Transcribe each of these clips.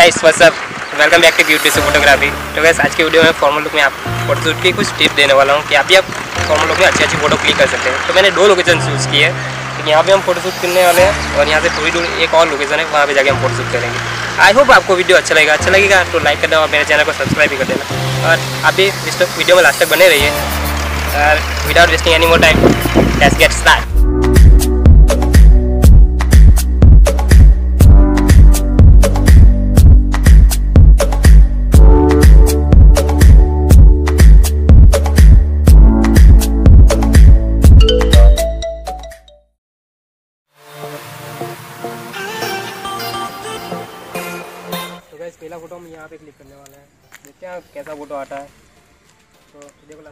Guys what's up, welcome back to क्यूटेसु photography. तो guys आज के वीडियो में फॉर्मल लुक में आप फोटोशूट की कुछ टिप देने वाला हूँ कि आप भी आप फॉर्मल लुक में अच्छी अच्छी फोटो क्लिक कर सकते हैं। तो मैंने दो लोकेशन चूज़ की है, तो यहाँ पे हम फोटोशूट करने वाले हैं और यहाँ से थोड़ी दूर एक और लोकेशन है, वहाँ पे जाके हम फोटोशूट करेंगे। आई होप आपको वीडियो अच्छा लगेगा तो लाइक कर देना और मेरे चैनल को सब्सक्राइब भी कर देना और आप भी इस वीडियो में लास्ट तक बने रहिए। और without wasting any more time, let's get start. पहला फोटो हम यहाँ पे क्लिक करने वाले हैं, देखते हैं कैसा फोटो आता है। तो वीडियो को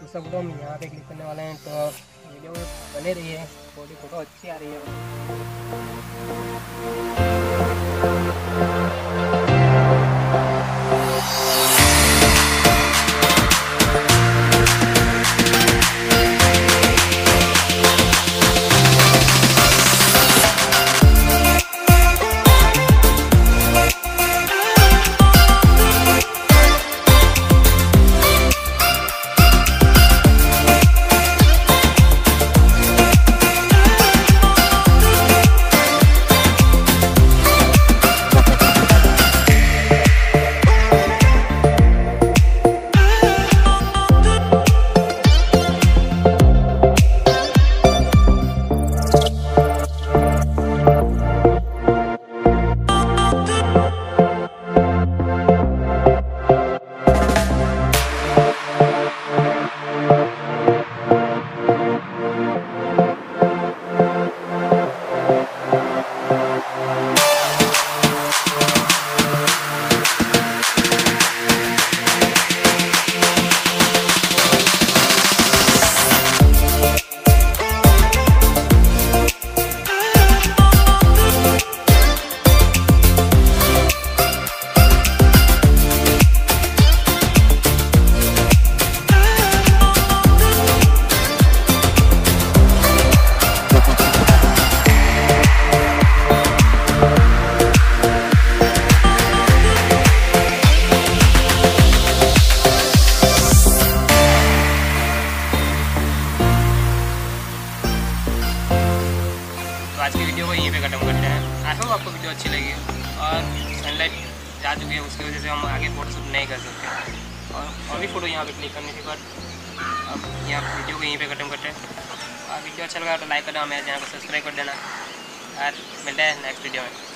दूसरा फोटो हम यहाँ पे क्लिक करने वाले हैं। तो वीडियो में बने रहिए, फोटो अच्छी आ रही है। आज की वीडियो को यहीं पे खत्म करते हैं। आई होप आपको वीडियो अच्छी लगी और सनलाइट जा चुकी है, उसकी वजह से हम आगे फोटोशूट नहीं कर सकते और भी फ़ोटो यहाँ पे क्लिक करने के बाद अब यहाँ वीडियो को यहीं पे खत्म करते हैं। और वीडियो अच्छा लगा तो लाइक करना, मेरे चैनल को सब्सक्राइब कर देना और मिलते हैं नेक्स्ट वीडियो में।